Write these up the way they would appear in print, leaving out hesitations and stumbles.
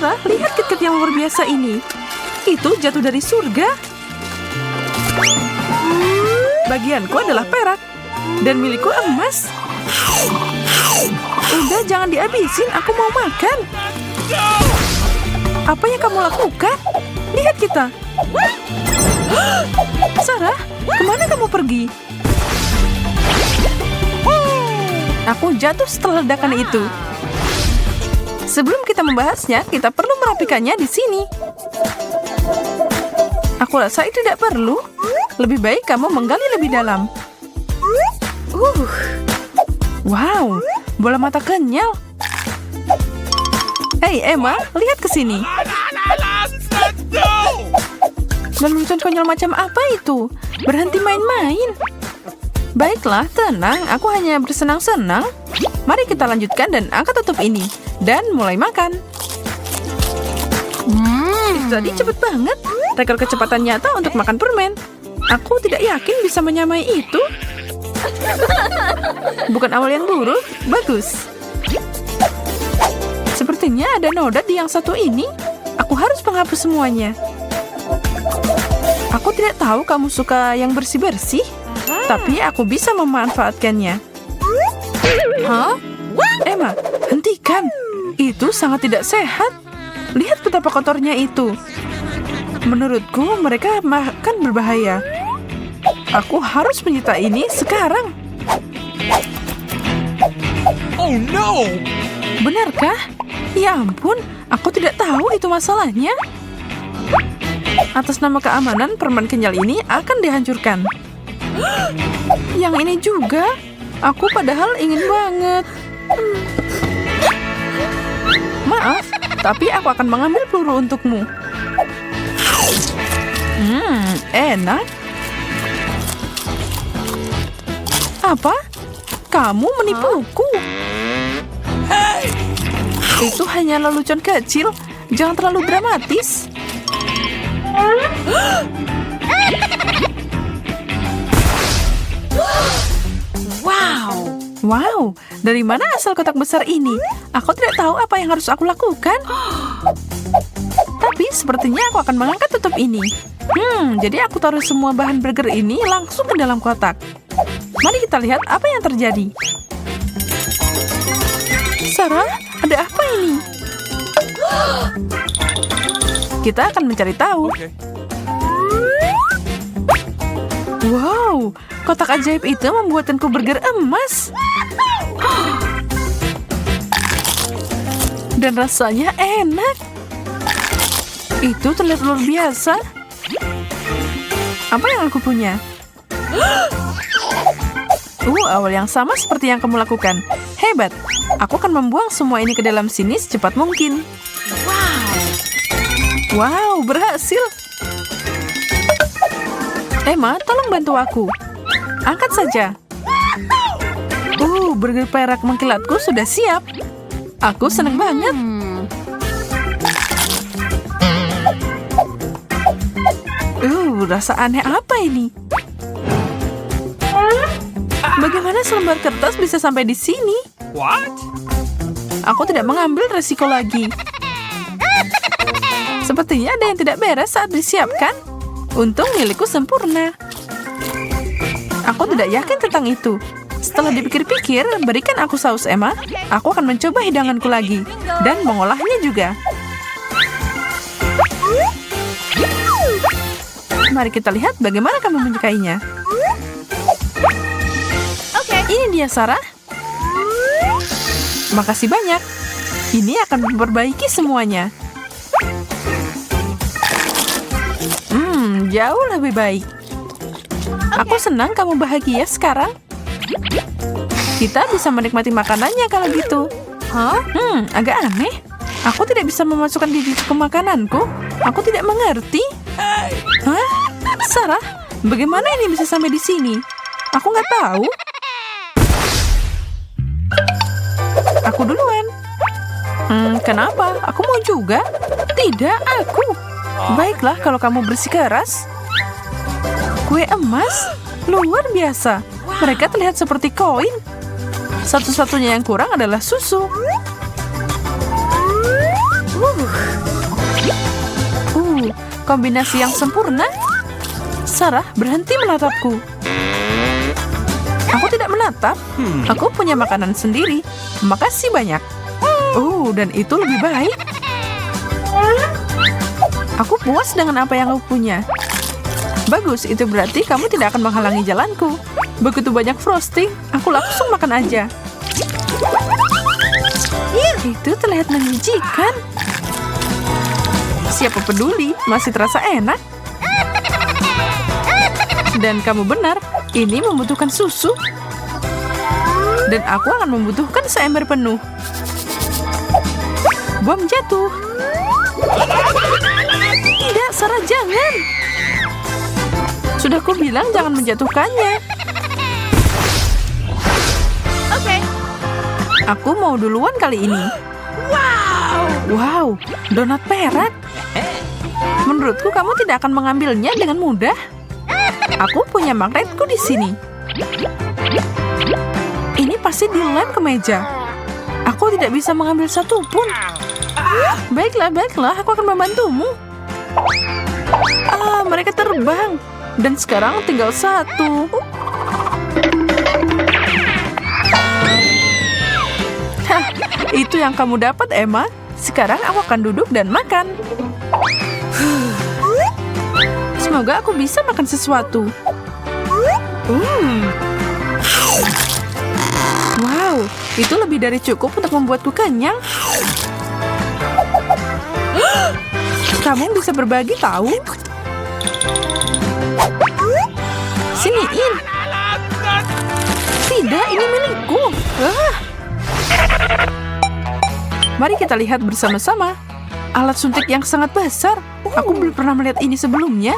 Sarah, lihat KitKat yang luar biasa ini. Itu jatuh dari surga. Bagianku adalah perak. Dan milikku emas. Udah, jangan dihabisin. Aku mau makan. Apa yang kamu lakukan? Lihat kita. Sarah, kemana kamu pergi? Aku jatuh setelah ledakan itu. Sebelum kita membahasnya, kita perlu merapikannya di sini. Aku rasa itu tidak perlu. Lebih baik kamu menggali lebih dalam. Wow, bola mata kenyal. Hei Emma, lihat ke sini. Lelucon konyol macam apa itu? Berhenti main-main. Baiklah, tenang. Aku hanya bersenang-senang. Mari kita lanjutkan dan angkat tutup ini. Dan mulai makan. Itu tadi cepet banget. Rekor kecepatan nyata untuk makan permen. Aku tidak yakin bisa menyamai itu. Bukan awal yang buruk. Bagus. Sepertinya ada noda di yang satu ini. Aku harus menghapus semuanya. Aku tidak tahu kamu suka yang bersih-bersih. Tapi aku bisa memanfaatkannya. Hah? Emma, hentikan. Itu sangat tidak sehat. Lihat betapa kotornya itu. Menurutku mereka makan berbahaya. Aku harus menyita ini sekarang. Oh no! Benarkah? Ya ampun, aku tidak tahu itu masalahnya. Atas nama keamanan, permen kenyal ini akan dihancurkan. Yang ini juga. Aku padahal ingin banget. Maaf, tapi aku akan mengambil peluru untukmu. Enak. Apa? Kamu menipuku? Itu hanya lelucon kecil. Jangan terlalu dramatis. Wow, dari mana asal kotak besar ini? Aku tidak tahu apa yang harus aku lakukan. Tapi sepertinya aku akan mengangkat tutup ini. Jadi aku taruh semua bahan burger ini langsung ke dalam kotak. Mari kita lihat apa yang terjadi. Sarah, ada apa ini? Kita akan mencari tahu. Wow, kotak ajaib itu membuatkanku burger emas. Dan rasanya enak. Itu terlihat luar biasa. Apa yang aku punya? Awal yang sama seperti yang kamu lakukan. Hebat. Aku akan membuang semua ini ke dalam sini secepat mungkin. Wow, berhasil. Emma, tolong bantu aku. Angkat saja. Burger perak mengkilatku sudah siap. Aku senang banget. Rasa aneh apa ini? Bagaimana selembar kertas bisa sampai di sini? What? Aku tidak mengambil resiko lagi. Sepertinya ada yang tidak beres saat disiapkan. Untung milikku sempurna. Aku tidak yakin tentang itu. Setelah dipikir-pikir, berikan aku saus Emma. Aku akan mencoba hidanganku lagi. Dan mengolahnya juga. Mari kita lihat bagaimana kamu menyukainya. Ini dia, Sarah. Makasih banyak. Ini akan memperbaiki semuanya. Jauh lebih baik. Aku senang kamu bahagia sekarang. Kita bisa menikmati makanannya kalau gitu. Agak aneh. Aku tidak bisa memasukkan gigiku ke makananku. Aku tidak mengerti. Sarah, bagaimana ini bisa sampai di sini? Aku nggak tahu. Aku duluan. Kenapa? Aku mau juga. Tidak, aku. Baiklah kalau kamu bersikeras. Kue emas? Luar biasa. Mereka terlihat seperti koin. Satu-satunya yang kurang adalah susu. kombinasi yang sempurna. Sarah berhenti menatapku. Aku tidak menatap. Aku punya makanan sendiri. Makasih banyak. Oh, dan itu lebih baik. Aku puas dengan apa yang aku punya. Bagus, itu berarti kamu tidak akan menghalangi jalanku. Begitu banyak frosting, aku langsung makan aja. Itu terlihat menjijikan. Siapa peduli, masih terasa enak. Dan kamu benar, ini membutuhkan susu. Dan aku akan membutuhkan seember penuh. Bom jatuh. Tidak, Sarah, jangan. Sudah ku bilang jangan menjatuhkannya. Oke. Aku mau duluan kali ini. Wow, donat perak. Menurutku kamu tidak akan mengambilnya dengan mudah. Aku punya magnetku di sini. Ini pasti dilem ke meja. Aku tidak bisa mengambil satu pun. Baiklah, aku akan membantumu. Mereka terbang. Dan sekarang tinggal satu. Hah, itu yang kamu dapat, Emma. Sekarang aku akan duduk dan makan. Semoga aku bisa makan sesuatu. Wow, itu lebih dari cukup untuk membuatku kenyang. Kamu bisa berbagi, tahu? Siniin. Tidak, ini milikku. Mari kita lihat bersama-sama. Alat suntik yang sangat besar. Aku belum pernah melihat ini sebelumnya.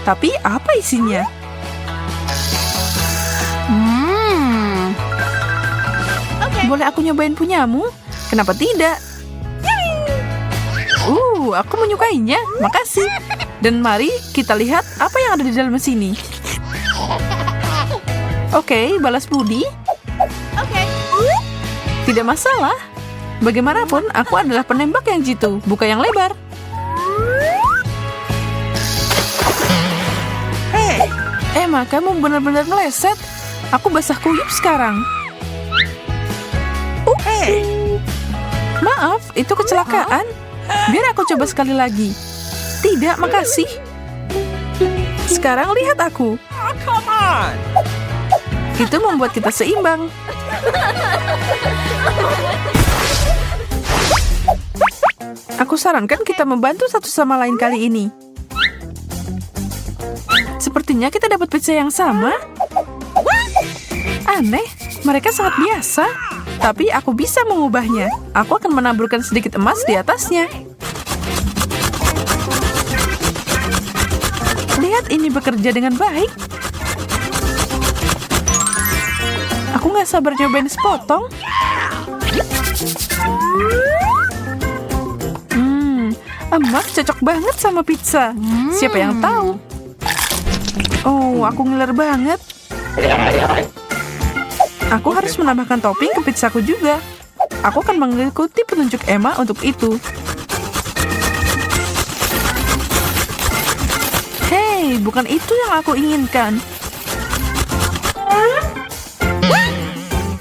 Tapi apa isinya? Boleh aku nyobain punyamu? Kenapa tidak? Aku menyukainya. Makasih. Dan mari kita lihat apa yang ada di dalam sini. Oke, balas budi. Tidak masalah. Bagaimanapun, aku adalah penembak yang jitu, bukan yang lebar. Emma, kamu benar-benar meleset. Aku basah kuyup sekarang. Maaf, itu kecelakaan. Biar aku coba sekali lagi. Tidak, makasih. Sekarang lihat aku. Come on. Itu membuat kita seimbang. Aku sarankan kita membantu satu sama lain kali ini. Sepertinya kita dapat pizza yang sama. Aneh, mereka sangat biasa. Tapi aku bisa mengubahnya. Aku akan menaburkan sedikit emas di atasnya. Lihat, ini bekerja dengan baik. Aku nggak sabar nyobain sepotong. Emas cocok banget sama pizza. Siapa yang tahu? Oh, aku ngiler banget. Aku harus menambahkan topping ke pizzaku juga. Aku akan mengikuti petunjuk Emma untuk itu. Hei, bukan itu yang aku inginkan.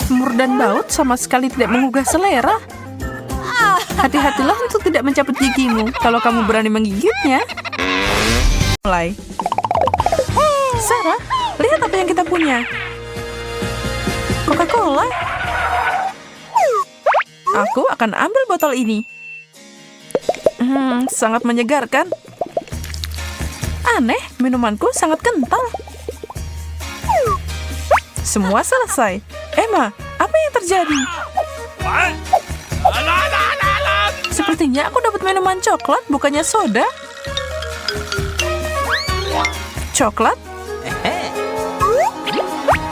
Semur dan baut sama sekali tidak menggugah selera. Hati-hatilah untuk tidak mencabut gigimu kalau kamu berani menggigitnya. Mulai. Sarah, lihat apa yang kita punya. Coca-Cola. Aku akan ambil botol ini. Sangat menyegarkan. Aneh, minumanku sangat kental. Semua selesai. Emma, apa yang terjadi? Sepertinya aku dapat minuman coklat, bukannya soda. Coklat?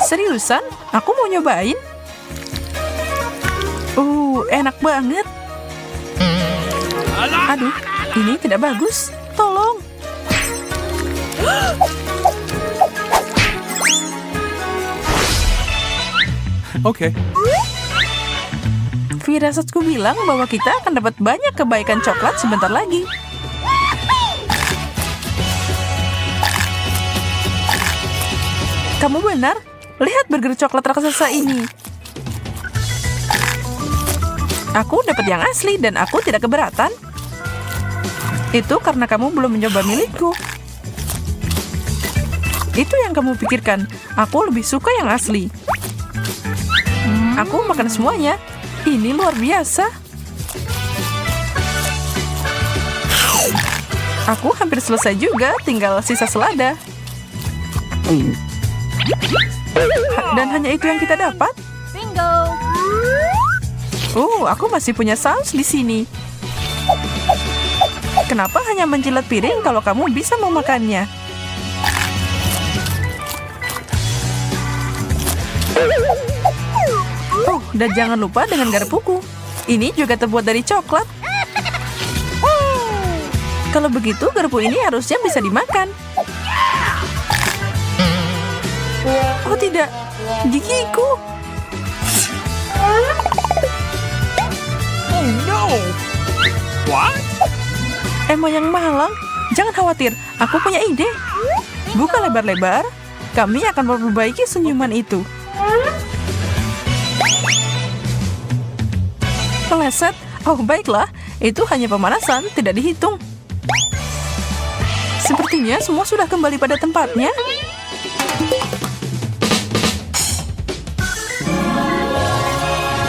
Seriusan? Aku mau nyobain. Enak banget. Aduh, ini tidak bagus. Tolong. Oke. Firasatku bilang bahwa kita akan dapat banyak kebaikan coklat sebentar lagi. Kamu benar. Lihat burger coklat raksasa ini. Aku dapat yang asli dan aku tidak keberatan. Itu karena kamu belum mencoba milikku. Itu yang kamu pikirkan. Aku lebih suka yang asli. Aku makan semuanya. Ini luar biasa. Aku hampir selesai juga, tinggal sisa selada. Dan hanya itu yang kita dapat. Bingo! Aku masih punya saus di sini. Kenapa hanya menjilat piring kalau kamu bisa memakannya? Dan jangan lupa dengan garpuku. Ini juga terbuat dari coklat. Kalau begitu, garpu ini harusnya bisa dimakan. Oh tidak, gigiku. Oh no! What? Emma yang malang, jangan khawatir, aku punya ide. Buka lebar-lebar, kami akan memperbaiki senyuman itu. Meleset, oh baiklah, itu hanya pemanasan, tidak dihitung. Sepertinya semua sudah kembali pada tempatnya.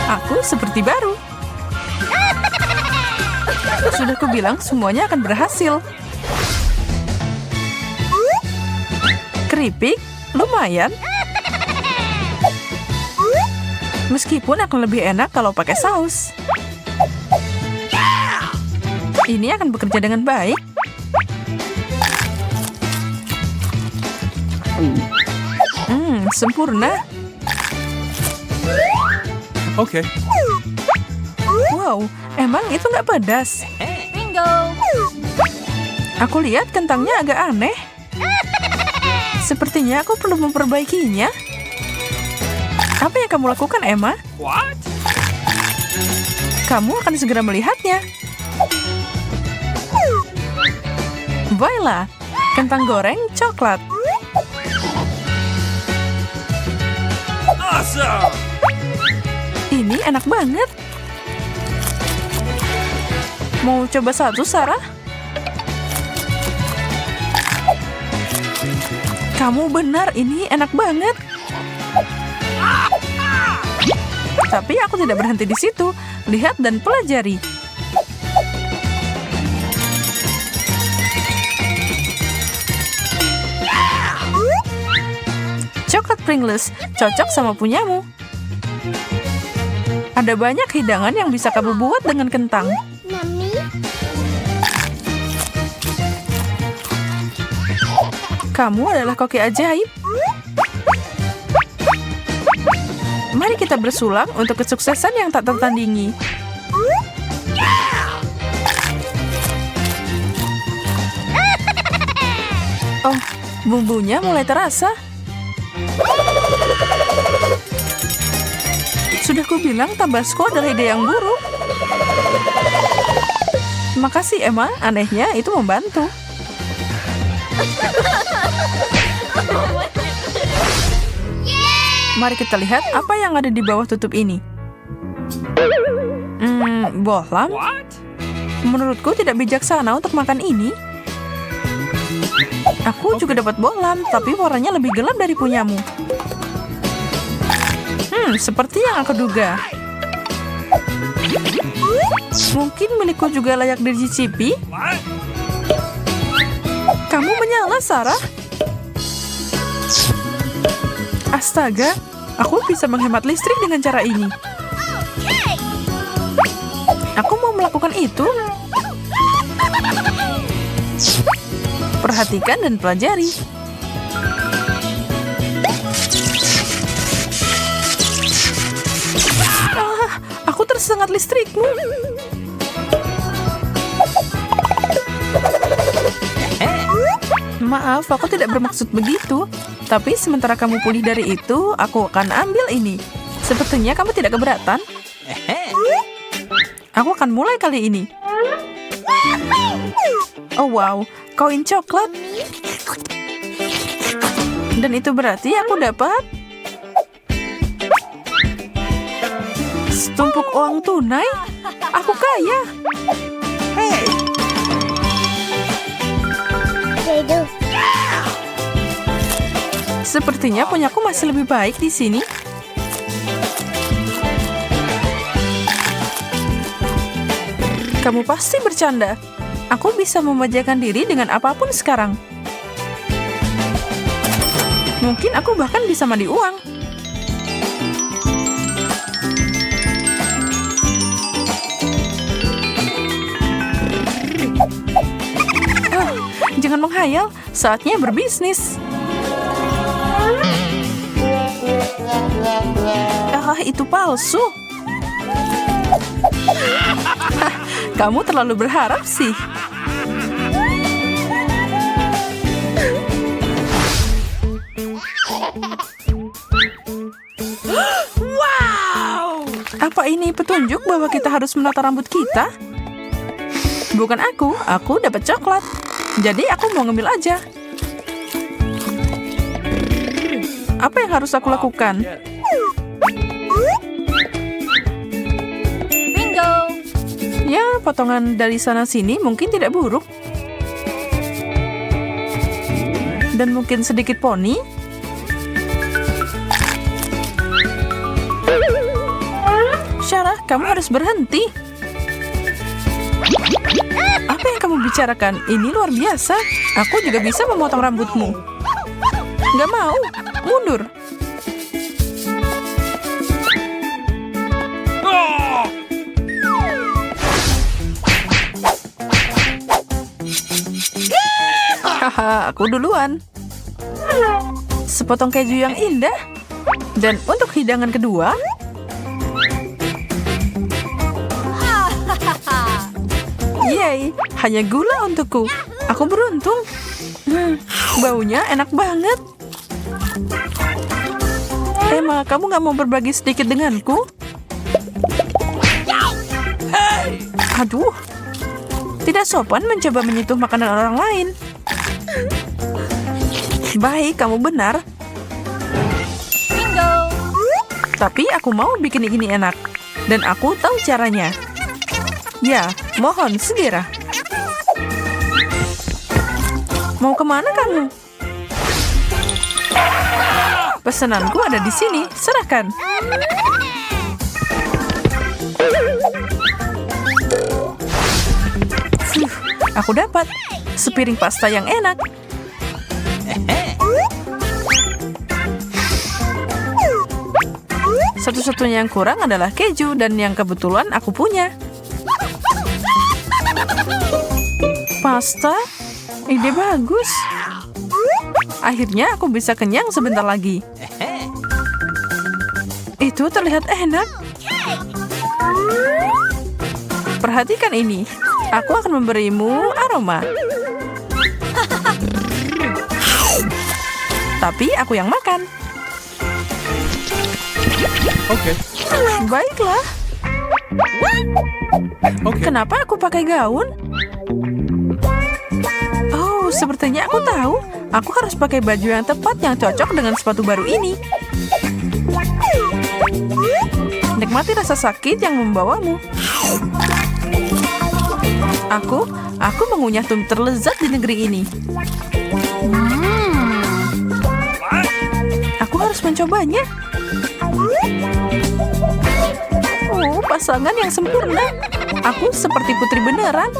Aku seperti baru. Sudah kubilang semuanya akan berhasil. Keripik, lumayan. Meskipun akan lebih enak kalau pakai saus. Ini akan bekerja dengan baik. Sempurna. Okay. Wow, emang itu nggak pedas? Bingo! Aku lihat kentangnya agak aneh. Sepertinya aku perlu memperbaikinya. Apa yang kamu lakukan, Emma? What? Kamu akan segera melihatnya. Voila, kentang goreng coklat. Awesome! Ini enak banget. Mau coba satu, Sarah? Kamu benar, ini enak banget. Tapi aku tidak berhenti di situ. Lihat dan pelajari. Coklat Pringles cocok sama punyamu. Ada banyak hidangan yang bisa kamu buat dengan kentang. Kamu adalah koki ajaib. Mari kita bersulang untuk kesuksesan yang tak tertandingi. Oh, bumbunya mulai terasa. Sudah kubilang Tabasco adalah ide yang buruk. Makasih, Emma. Anehnya itu membantu. Mari kita lihat apa yang ada di bawah tutup ini. Bohlam. What? Menurutku tidak bijaksana untuk makan ini. Aku juga dapat bohlam, tapi warnanya lebih gelap dari punyamu. Seperti yang aku duga. Mungkin milikku juga layak dicicipi. What? Kamu menyala, Sarah. Astaga, aku bisa menghemat listrik dengan cara ini. Aku mau melakukan itu. Perhatikan dan pelajari. Aku tersengat listrikmu. Maaf, aku tidak bermaksud begitu. Tapi sementara kamu pulih dari itu, aku akan ambil ini. Sepertinya kamu tidak keberatan. Aku akan mulai kali ini. Oh wow, koin coklat. Dan itu berarti aku dapat setumpuk uang tunai. Aku kaya. Hey! Sepertinya punyaku masih lebih baik di sini. Kamu pasti bercanda. Aku bisa memanjakan diri dengan apapun sekarang. Mungkin aku bahkan bisa mandi uang. Jangan menghayal, saatnya berbisnis. Itu palsu. Kamu terlalu berharap sih. Wow! Apa ini petunjuk bahwa kita harus menata rambut kita? Bukan aku dapat coklat. Jadi aku mau ngambil aja. Apa yang harus aku lakukan? Bingo. Ya, potongan dari sana-sini mungkin tidak buruk. Dan mungkin sedikit poni. Syarah, kamu harus berhenti. Apa yang kamu bicarakan? Ini luar biasa. Aku juga bisa memotong rambutmu. Nggak mau. Mundur. Haha, aku duluan. Sepotong keju yang indah. Dan untuk hidangan kedua, yeay, hanya gula untukku. Aku beruntung. Baunya enak banget. Emma, kamu nggak mau berbagi sedikit denganku? Aduh, tidak sopan mencoba menyentuh makanan orang lain. Baik, kamu benar. Bingo. Tapi aku mau bikin ini enak. Dan aku tahu caranya. Ya, mohon segera. Mau kemana kamu? Pesananku ada di sini. Serahkan. Aku dapat sepiring pasta yang enak. Satu-satunya yang kurang adalah keju dan yang kebetulan aku punya. Pasta? Ide bagus. Akhirnya aku bisa kenyang sebentar lagi. Itu terlihat enak. Perhatikan ini. Aku akan memberimu aroma. Tapi aku yang makan. Okay. Baiklah. Okay. Kenapa aku pakai gaun? Oh, sepertinya aku tahu. Aku harus pakai baju yang tepat yang cocok dengan sepatu baru ini. Nikmati rasa sakit yang membawamu. Aku mengunyah tumit terlezat di negeri ini. Aku harus mencobanya. Oh, pasangan yang sempurna. Aku seperti putri beneran.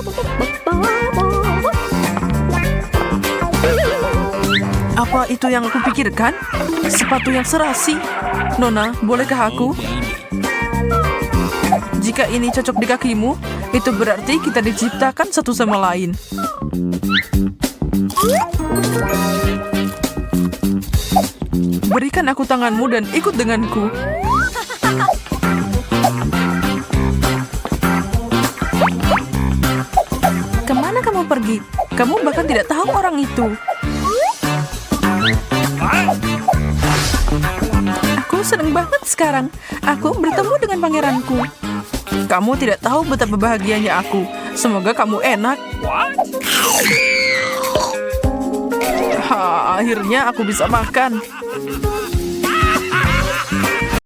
Apa itu yang aku pikirkan? Sepatu yang serasi. Nona, bolehkah aku? Jika ini cocok di kakimu, itu berarti kita diciptakan satu sama lain. Berikan aku tanganmu dan ikut denganku. Kemana kamu pergi? Kamu bahkan tidak tahu orang itu. Aku senang banget sekarang. Aku bertemu dengan pangeranku. Kamu tidak tahu betapa bahagianya aku. Semoga kamu enak. Akhirnya aku bisa makan.